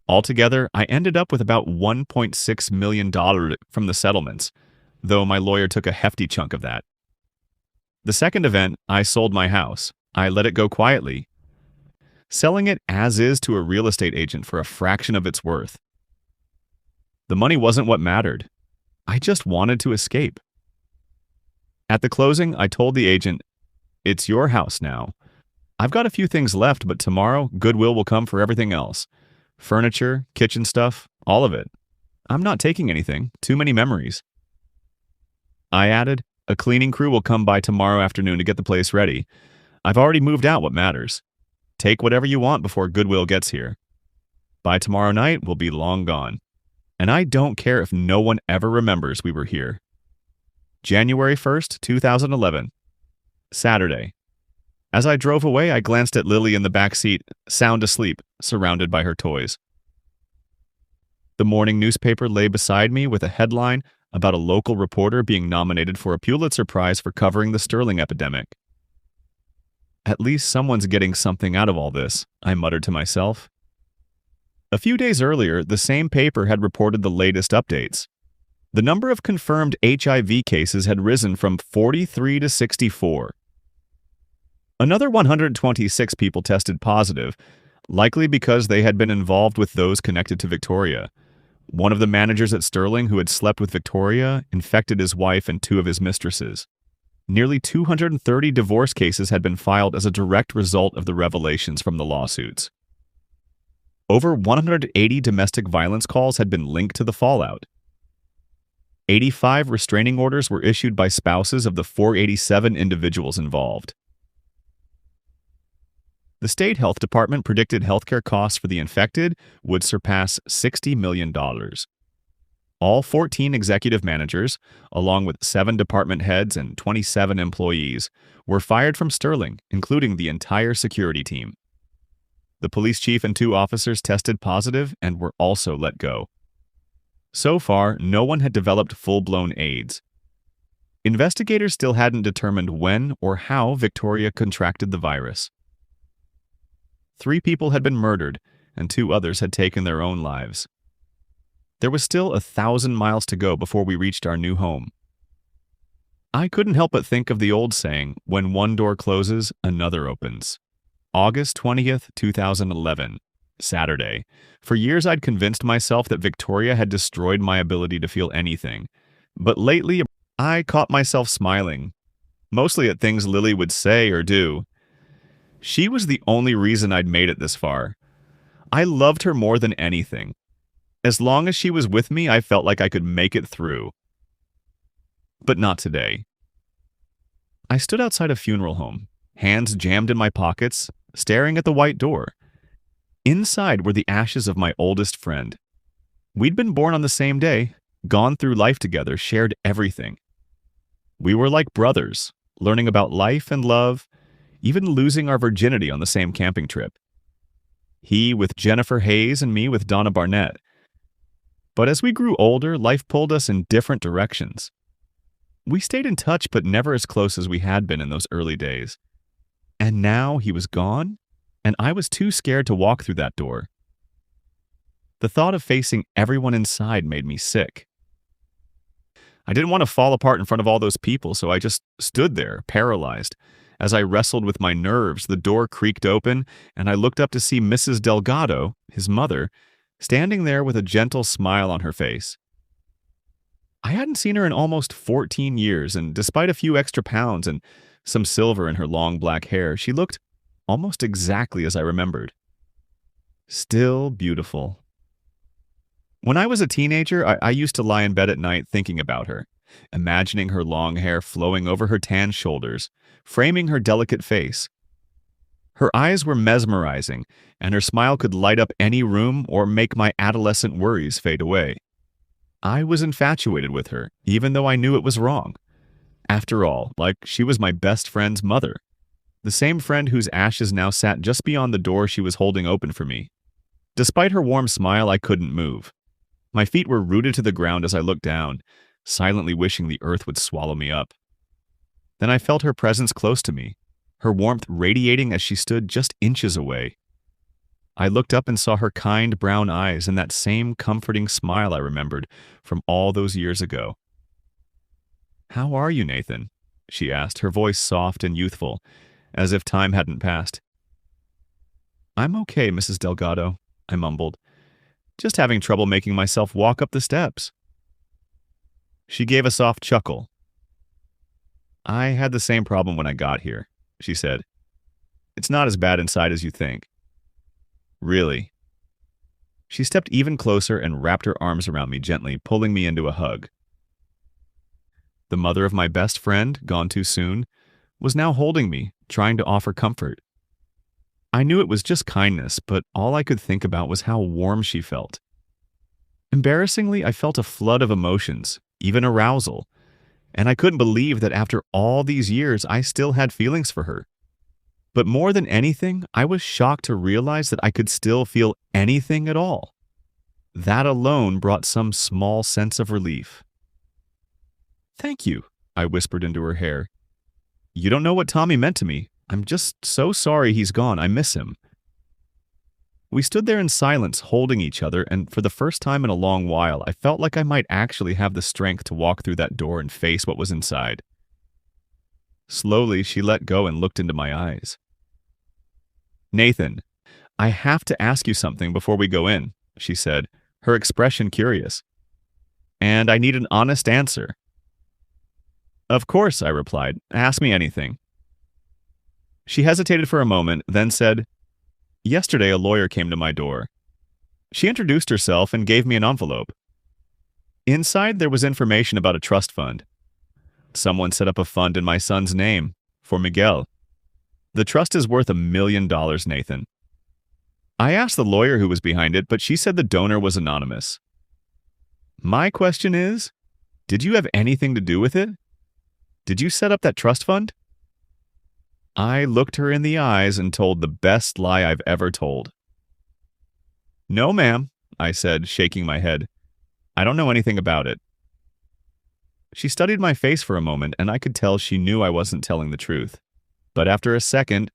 Altogether, I ended up with about $1.6 million from the settlements, though my lawyer took a hefty chunk of that. The second event, I sold my house. I let it go quietly, selling it as is to a real estate agent for a fraction of its worth. The money wasn't what mattered. I just wanted to escape. At the closing, I told the agent, "It's your house now. I've got a few things left, but tomorrow, Goodwill will come for everything else. Furniture, kitchen stuff, all of it. I'm not taking anything. Too many memories." I added, "A cleaning crew will come by tomorrow afternoon to get the place ready. I've already moved out what matters. Take whatever you want before Goodwill gets here. By tomorrow night, we'll be long gone. And I don't care if no one ever remembers we were here." January 1st, 2011. Saturday. As I drove away, I glanced at Lily in the back seat, sound asleep, surrounded by her toys. The morning newspaper lay beside me with a headline about a local reporter being nominated for a Pulitzer Prize for covering the Sterling epidemic. At least someone's getting something out of all this, I muttered to myself. A few days earlier, the same paper had reported the latest updates. The number of confirmed HIV cases had risen from 43 to 64. Another 126 people tested positive, likely because they had been involved with those connected to Victoria. One of the managers at Sterling who had slept with Victoria infected his wife and 2 of his mistresses. Nearly 230 divorce cases had been filed as a direct result of the revelations from the lawsuits. Over 180 domestic violence calls had been linked to the fallout. 85 restraining orders were issued by spouses of the 487 individuals involved. The state health department predicted healthcare costs for the infected would surpass $60 million. All 14 executive managers, along with 7 department heads and 27 employees, were fired from Sterling, including the entire security team. The police chief and 2 officers tested positive and were also let go. So far, no one had developed full-blown AIDS. Investigators still hadn't determined when or how Victoria contracted the virus. 3 people had been murdered, and 2 others had taken their own lives. There was still 1,000 miles to go before we reached our new home. I couldn't help but think of the old saying, "When one door closes, another opens." August 20th, 2011. Saturday. For years I'd convinced myself that Victoria had destroyed my ability to feel anything. But lately, I caught myself smiling. Mostly at things Lily would say or do. She was the only reason I'd made it this far. I loved her more than anything. As long as she was with me, I felt like I could make it through. But not today. I stood outside a funeral home, hands jammed in my pockets, staring at the white door. Inside were the ashes of my oldest friend. We'd been born on the same day, gone through life together, shared everything. We were like brothers, learning about life and love, even losing our virginity on the same camping trip. He with Jennifer Hayes and me with Donna Barnett. But as we grew older, life pulled us in different directions. We stayed in touch, but never as close as we had been in those early days. And now he was gone, and I was too scared to walk through that door. The thought of facing everyone inside made me sick. I didn't want to fall apart in front of all those people, so I just stood there, paralyzed. As I wrestled with my nerves, the door creaked open, and I looked up to see Mrs. Delgado, his mother, standing there with a gentle smile on her face. I hadn't seen her in almost 14 years, and despite a few extra pounds and some silver in her long black hair, she looked almost exactly as I remembered. Still beautiful. When I was a teenager, I used to lie in bed at night thinking about her, imagining her long hair flowing over her tan shoulders, framing her delicate face. Her eyes were mesmerizing, and her smile could light up any room or make my adolescent worries fade away. I was infatuated with her, even though I knew it was wrong. After all, like she was my best friend's mother, the same friend whose ashes now sat just beyond the door she was holding open for me. Despite her warm smile, I couldn't move. My feet were rooted to the ground as I looked down, silently wishing the earth would swallow me up. Then I felt her presence close to me, her warmth radiating as she stood just inches away. I looked up and saw her kind brown eyes and that same comforting smile I remembered from all those years ago. "How are you, Nathan?" she asked, her voice soft and youthful, as if time hadn't passed. "I'm okay, Mrs. Delgado," I mumbled. "Just having trouble making myself walk up the steps." She gave a soft chuckle. "I had the same problem when I got here," she said. "It's not as bad inside as you think." "Really?" She stepped even closer and wrapped her arms around me gently, pulling me into a hug. The mother of my best friend, gone too soon, was now holding me, trying to offer comfort. I knew it was just kindness, but all I could think about was how warm she felt. Embarrassingly, I felt a flood of emotions, even arousal, and I couldn't believe that after all these years I still had feelings for her. But more than anything, I was shocked to realize that I could still feel anything at all. That alone brought some small sense of relief. "Thank you," I whispered into her hair. "You don't know what Tommy meant to me. I'm just so sorry he's gone. I miss him." We stood there in silence, holding each other, and for the first time in a long while, I felt like I might actually have the strength to walk through that door and face what was inside. Slowly, she let go and looked into my eyes. "Nathan, I have to ask you something before we go in," she said, her expression curious. "And I need an honest answer." "Of course," I replied. "Ask me anything." She hesitated for a moment, then said, "Yesterday a lawyer came to my door. She introduced herself and gave me an envelope. Inside there was information about a trust fund. Someone set up a fund in my son's name, for Miguel. The trust is worth $1 million, Nathan. I asked the lawyer who was behind it, but she said the donor was anonymous. My question is, did you have anything to do with it? Did you set up that trust fund?" I looked her in the eyes and told the best lie I've ever told. "No, ma'am," I said, shaking my head. "I don't know anything about it." She studied my face for a moment, and I could tell she knew I wasn't telling the truth. But after a second,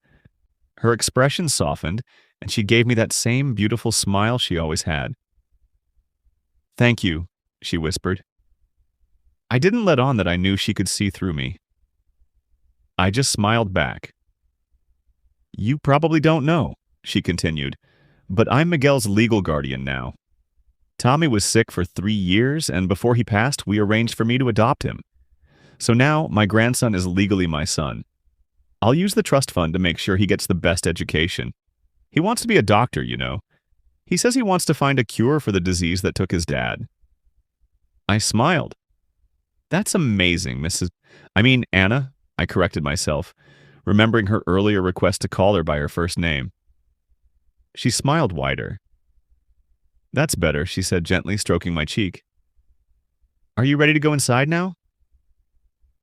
her expression softened, and she gave me that same beautiful smile she always had. "Thank you," she whispered. I didn't let on that I knew she could see through me. I just smiled back. "You probably don't know," she continued, "but I'm Miguel's legal guardian now. Tommy was sick for 3 years, and before he passed, we arranged for me to adopt him. So now, my grandson is legally my son. I'll use the trust fund to make sure he gets the best education. He wants to be a doctor, you know. He says he wants to find a cure for the disease that took his dad." I smiled. "That's amazing, Anna," I corrected myself, remembering her earlier request to call her by her first name. She smiled wider. "That's better," she said gently, stroking my cheek. "Are you ready to go inside now?"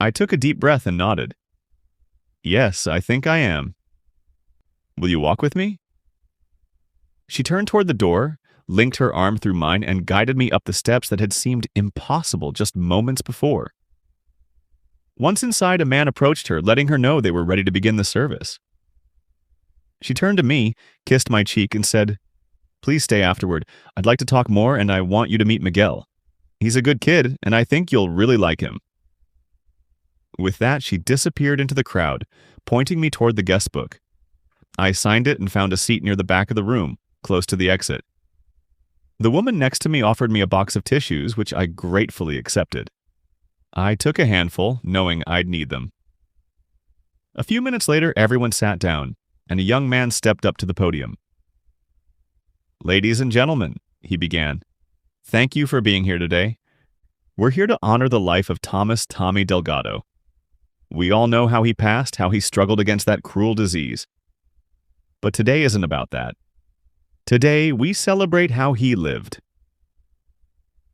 I took a deep breath and nodded. "Yes, I think I am." "Will you walk with me?" She turned toward the door, linked her arm through mine, and guided me up the steps that had seemed impossible just moments before. Once inside, a man approached her, letting her know they were ready to begin the service. She turned to me, kissed my cheek, and said, "Please stay afterward. I'd like to talk more, and I want you to meet Miguel. He's a good kid, and I think you'll really like him." With that, she disappeared into the crowd, pointing me toward the guest book. I signed it and found a seat near the back of the room, close to the exit. The woman next to me offered me a box of tissues, which I gratefully accepted. I took a handful, knowing I'd need them. A few minutes later, everyone sat down, and a young man stepped up to the podium. "Ladies and gentlemen," he began, "thank you for being here today. We're here to honor the life of Thomas Tommy Delgado. We all know how he passed, how he struggled against that cruel disease. But today isn't about that. Today, we celebrate how he lived."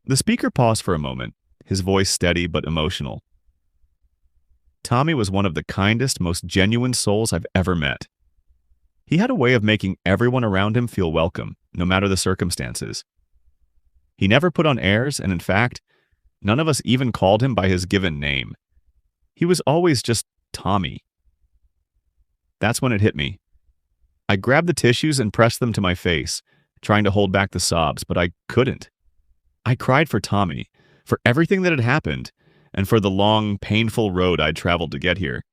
The speaker paused for a moment, his voice steady but emotional. Tommy was one of the kindest, most genuine souls I've ever met. He had a way of making everyone around him feel welcome, no matter the circumstances. He never put on airs, and in fact, none of us even called him by his given name. He was always just Tommy. That's when it hit me. I grabbed the tissues and pressed them to my face, trying to hold back the sobs, but I couldn't. I cried for Tommy, for everything that had happened, and for the long, painful road I'd traveled to get here.